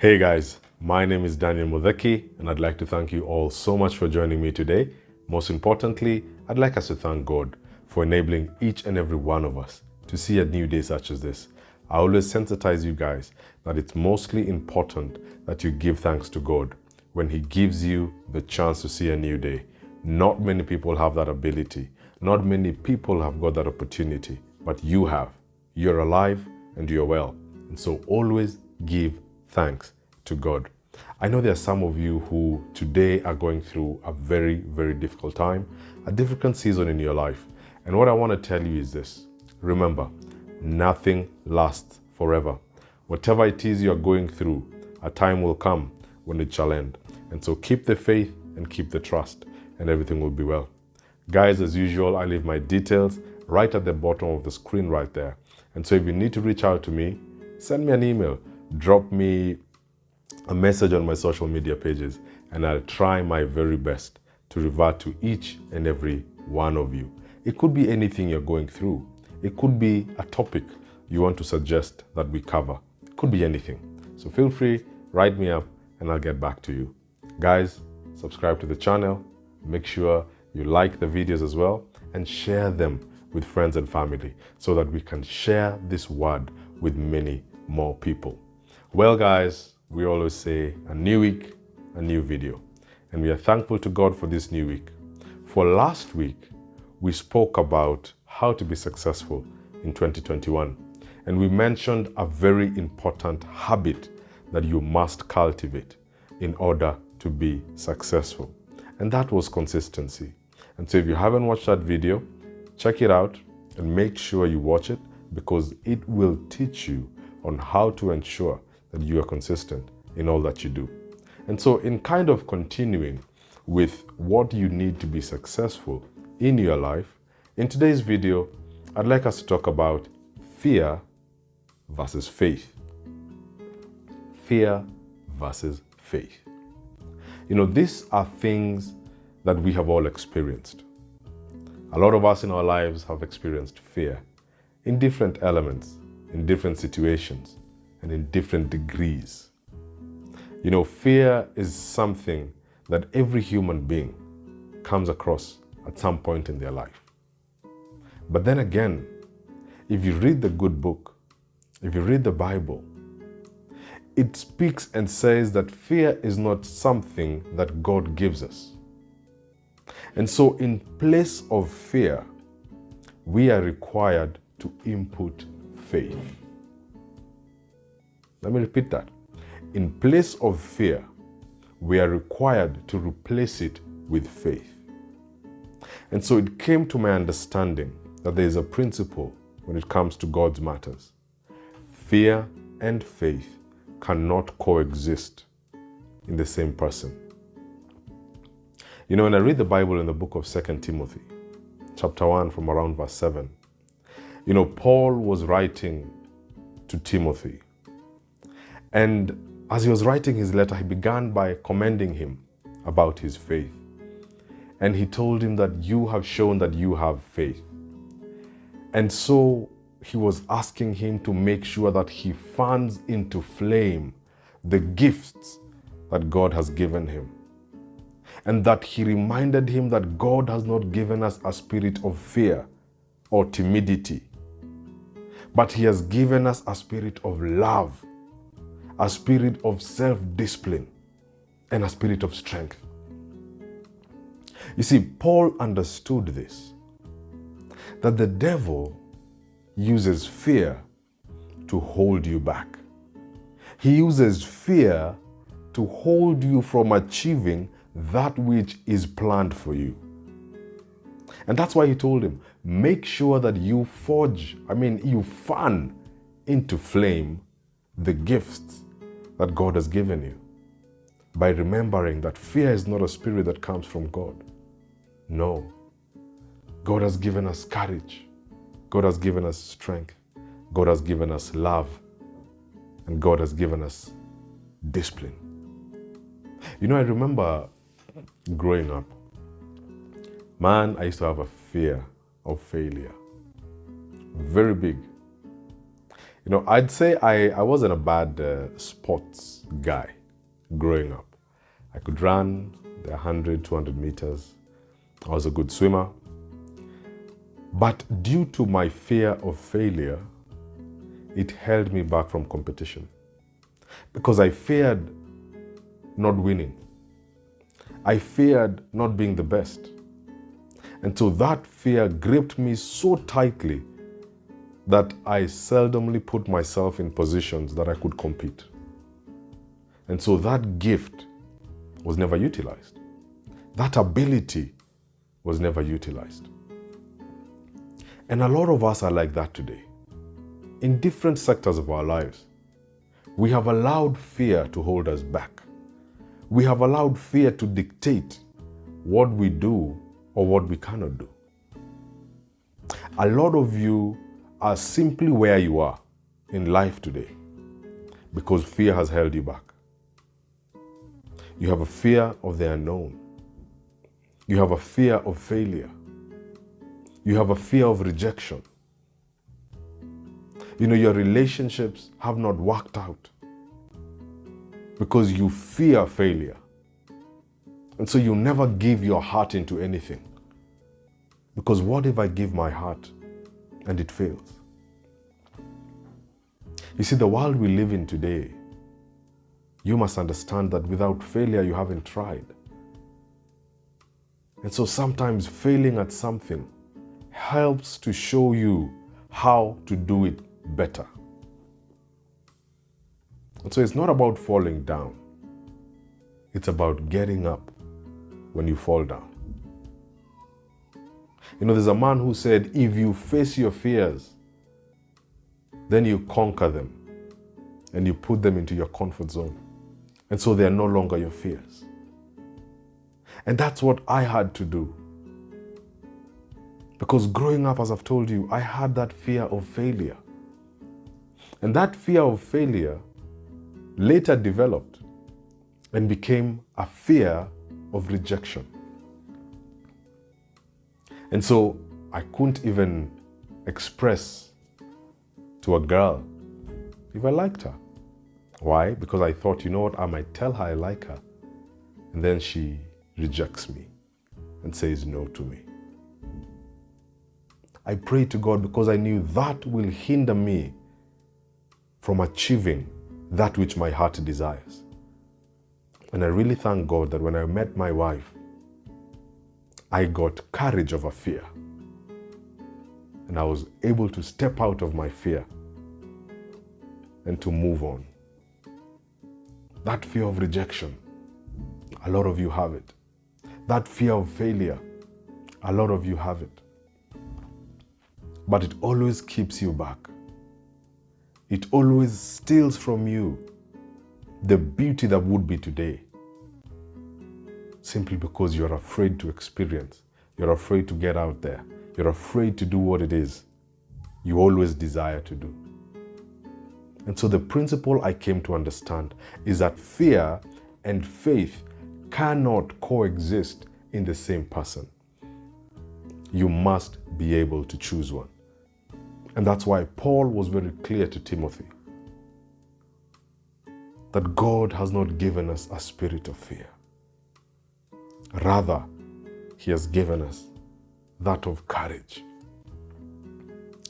Hey guys, my name is Daniel Mutheki, and I'd like to thank you all so much for joining me today. Most importantly, I'd like us to thank God for enabling each and every one of us to see a new day such as this. I always sensitize you guys that it's mostly important that you give thanks to God when He gives you the chance to see a new day. Not many people have that ability. Not many people have got that opportunity, but you have. You're alive and you're well. And so always give thanks to God. I know there are some of you who today are going through a very, very difficult time, a difficult season in your life. And what I want to tell you is this. Remember, nothing lasts forever. Whatever it is you're going through, a time will come when it shall end. And so keep the faith and keep the trust, and everything will be well. Guys, as usual, I leave my details right at the bottom of the screen right there. And so if you need to reach out to me, send me an email, drop me a message on my social media pages, and I'll try my very best to revert to each and every one of you. It could be anything you're going through. It could be a topic you want to suggest that we cover. It could be anything. So feel free, write me up, and I'll get back to you. Guys, subscribe to the channel. Make sure you like the videos as well and share them with friends and family so that we can share this word with many more people. Well, guys, we always say a new week, a new video. And we are thankful to God for this new week. For last week, we spoke about how to be successful in 2021. And we mentioned a very important habit that you must cultivate in order to be successful. And that was consistency. And so if you haven't watched that video, check it out and make sure you watch it, because it will teach you on how to ensure that you are consistent in all that you do. And so in kind of continuing with what you need to be successful in your life, in today's video, I'd like us to talk about fear versus faith. Fear versus faith. You know, these are things that we have all experienced. A lot of us in our lives have experienced fear in different elements, in different situations, and in different degrees. You know, fear is something that every human being comes across at some point in their life. But then again, if you read the good book, if you read the Bible, it speaks and says that fear is not something that God gives us. And so in place of fear, we are required to input faith. Let me repeat that. In place of fear, we are required to replace it with faith. And so it came to my understanding that there is a principle when it comes to God's matters. Fear and faith cannot coexist in the same person. You know, when I read the Bible in the book of 2 Timothy, chapter 1 from around verse 7, you know, Paul was writing to Timothy. And as he was writing his letter, he began by commending him about his faith. And he told him that you have shown that you have faith. And so he was asking him to make sure that he fans into flame the gifts that God has given him. And that he reminded him that God has not given us a spirit of fear or timidity, but He has given us a spirit of love, a spirit of self-discipline, and a spirit of strength. You see, Paul understood this, that the devil uses fear to hold you back. He uses fear to hold you from achieving that which is planned for you. And that's why he told him, make sure that you you fan into flame the gifts that God has given you, by remembering that fear is not a spirit that comes from God. No. God has given us courage. God has given us strength. God has given us love. And God has given us discipline. You know, I remember growing up, man, I used to have a fear of failure. Very big. I'd say I wasn't a bad sports guy growing up. I could run the 100, 200 meters. I was a good swimmer. But due to my fear of failure, it held me back from competition. Because I feared not winning. I feared not being the best. And so that fear gripped me so tightly that I seldomly put myself in positions that I could compete. And so that gift was never utilized. That ability was never utilized. And a lot of us are like that today. In different sectors of our lives, we have allowed fear to hold us back. We have allowed fear to dictate what we do or what we cannot do. A lot of you are simply where you are in life today because fear has held you back. You have a fear of the unknown. You have a fear of failure. You have a fear of rejection. Your relationships have not worked out because you fear failure. And so you never give your heart into anything. Because what if I give my heart and it fails? You see, the world we live in today, you must understand that without failure, you haven't tried. And so sometimes failing at something helps to show you how to do it better. And so it's not about falling down. It's about getting up when you fall down. There's a man who said, if you face your fears, then you conquer them and you put them into your comfort zone. And so they are no longer your fears. And that's what I had to do. Because growing up, as I've told you, I had that fear of failure. And that fear of failure later developed and became a fear of rejection. And so I couldn't even express to a girl if I liked her. Why? Because I thought, I might tell her I like her, and then she rejects me and says no to me. I prayed to God because I knew that will hinder me from achieving that which my heart desires. And I really thank God that when I met my wife, I got courage over fear. And I was able to step out of my fear and to move on. That fear of rejection, a lot of you have it. That fear of failure, a lot of you have it. But it always keeps you back. It always steals from you the beauty that would be today. Simply because you're afraid to experience. You're afraid to get out there. You're afraid to do what it is you always desire to do. And so the principle I came to understand is that fear and faith cannot coexist in the same person. You must be able to choose one. And that's why Paul was very clear to Timothy that God has not given us a spirit of fear. Rather, He has given us that of courage,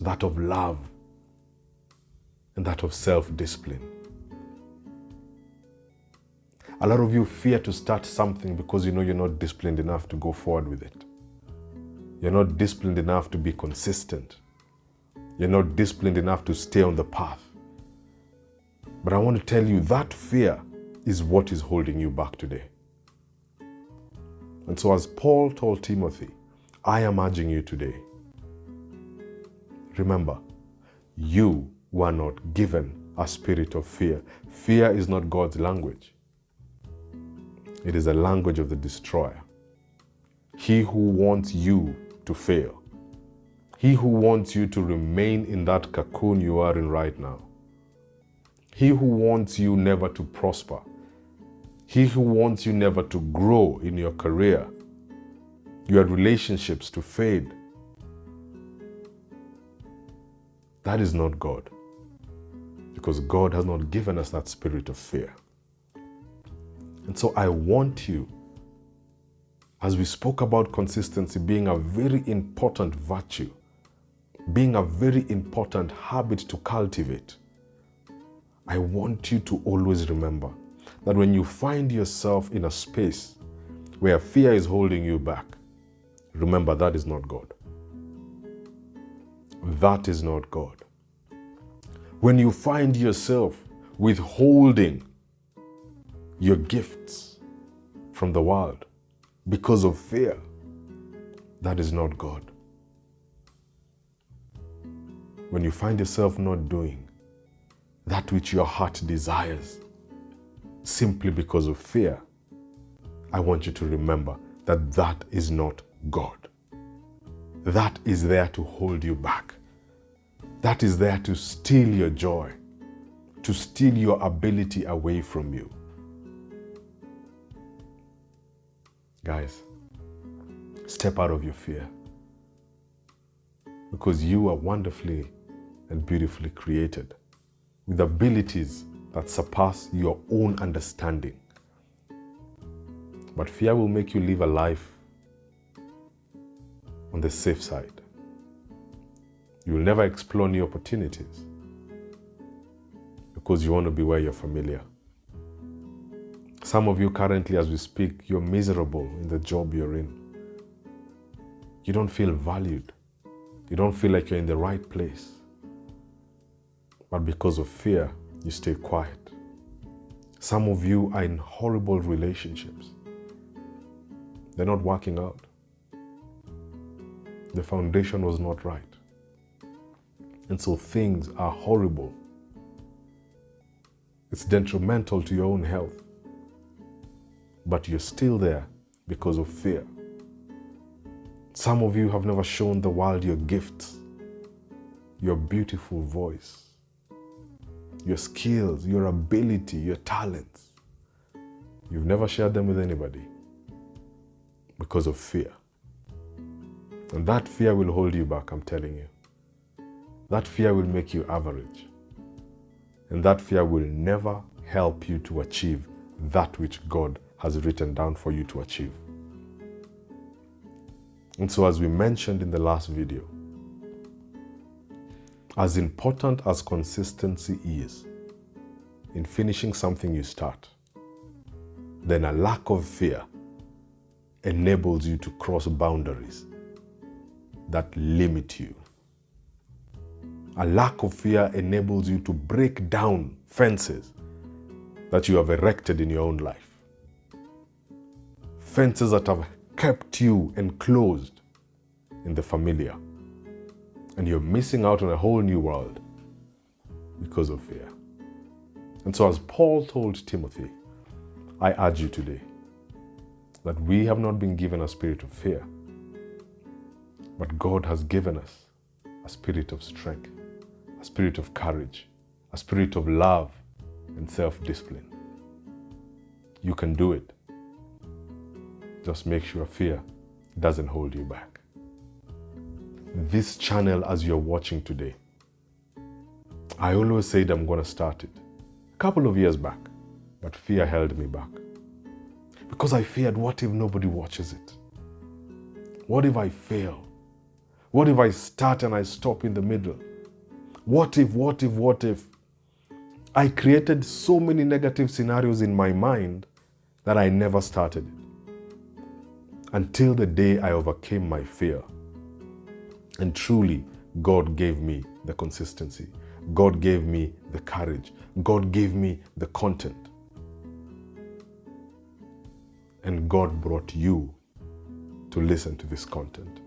that of love, and that of self-discipline. A lot of you fear to start something because you're not disciplined enough to go forward with it. You're not disciplined enough to be consistent. You're not disciplined enough to stay on the path. But I want to tell you that fear is what is holding you back today. And so as Paul told Timothy, I am urging you today. Remember, you were not given a spirit of fear. Fear is not God's language. It is a language of the destroyer. He who wants you to fail. He who wants you to remain in that cocoon you are in right now. He who wants you never to prosper. He who wants you never to grow in your career, your relationships to fade. That is not God. because God has not given us that spirit of fear. And so I want you, as we spoke about consistency being a very important virtue, being a very important habit to cultivate, I want you to always remember that when you find yourself in a space where fear is holding you back, remember that is not God. That is not God. When you find yourself withholding your gifts from the world because of fear, that is not God. When you find yourself not doing that which your heart desires simply because of fear, I want you to remember that that is not God. That is there to hold you back. That is there to steal your joy, to steal your ability away from you. Guys, step out of your fear, because you are wonderfully and beautifully created with abilities that surpass your own understanding. But fear will make you live a life on the safe side. You will never explore new opportunities because you want to be where you're familiar. Some of you currently, as we speak, you're miserable in the job you're in. You don't feel valued. You don't feel like you're in the right place. But because of fear, you stay quiet. Some of you are in horrible relationships. They're not working out. The foundation was not right. And so things are horrible. It's detrimental to your own health. But you're still there because of fear. Some of you have never shown the world your gifts, your beautiful voice, your skills, your ability, your talents. You've never shared them with anybody because of fear. And that fear will hold you back, I'm telling you. That fear will make you average. And that fear will never help you to achieve that which God has written down for you to achieve. And so, as we mentioned in the last video, as important as consistency is in finishing something you start, then a lack of fear enables you to cross boundaries that limit you. A lack of fear enables you to break down fences that you have erected in your own life. Fences that have kept you enclosed in the familiar. And you're missing out on a whole new world because of fear. And so, as Paul told Timothy, I urge you today that we have not been given a spirit of fear, but God has given us a spirit of strength, a spirit of courage, a spirit of love and self-discipline. You can do it. Just make sure fear doesn't hold you back. This channel, as you're watching today, I always said I'm going to start it a couple of years back, but fear held me back. Because I feared, what if nobody watches it? What if I fail? What if I start and I stop in the middle? What if? I created so many negative scenarios in my mind that I never started it. Until the day I overcame my fear. And truly, God gave me the consistency. God gave me the courage. God gave me the content. And God brought you to listen to this content.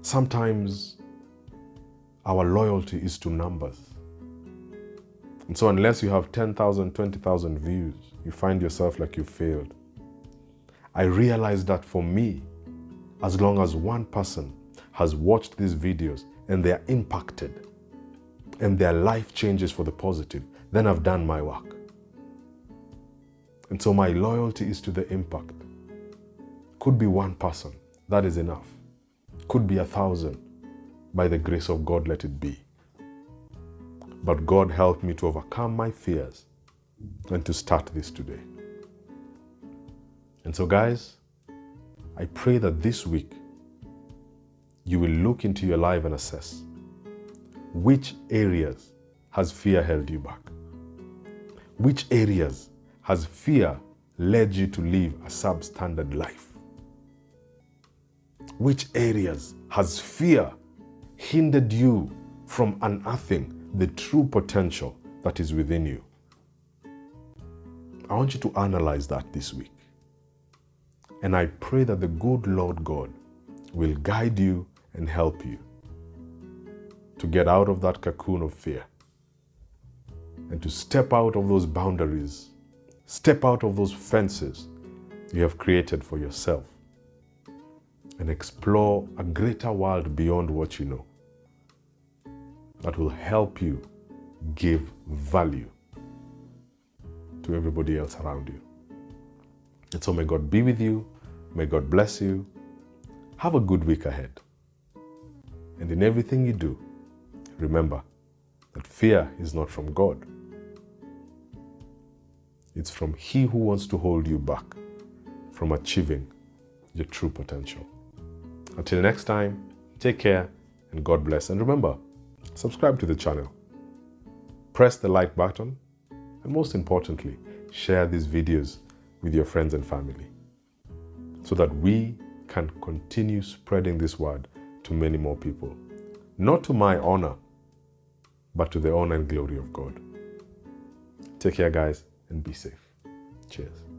Sometimes our loyalty is to numbers. And so unless you have 10,000, 20,000 views, you find yourself like you failed. I realized that for me, as long as one person has watched these videos and they are impacted and their life changes for the positive, then I've done my work. And so my loyalty is to the impact. Could be one person, that is enough. Could be 1,000. By the grace of God, let it be. But God helped me to overcome my fears and to start this today. And so guys, I pray that this week you will look into your life and assess which areas has fear held you back? Which areas has fear led you to live a substandard life? Which areas has fear hindered you from unearthing the true potential that is within you? I want you to analyze that this week. And I pray that the good Lord God will guide you and help you to get out of that cocoon of fear and to step out of those boundaries, step out of those fences you have created for yourself and explore a greater world beyond what you know that will help you give value to everybody else around you. And so may God be with you. May God bless you. Have a good week ahead. And in everything you do, remember that fear is not from God. It's from He who wants to hold you back from achieving your true potential. Until next time, take care and God bless. And remember, subscribe to the channel. Press the like button. And most importantly, share these videos with your friends and family so that we can continue spreading this word to many more people. Not to my honor, but to the honor and glory of God. Take care, guys, and be safe. Cheers.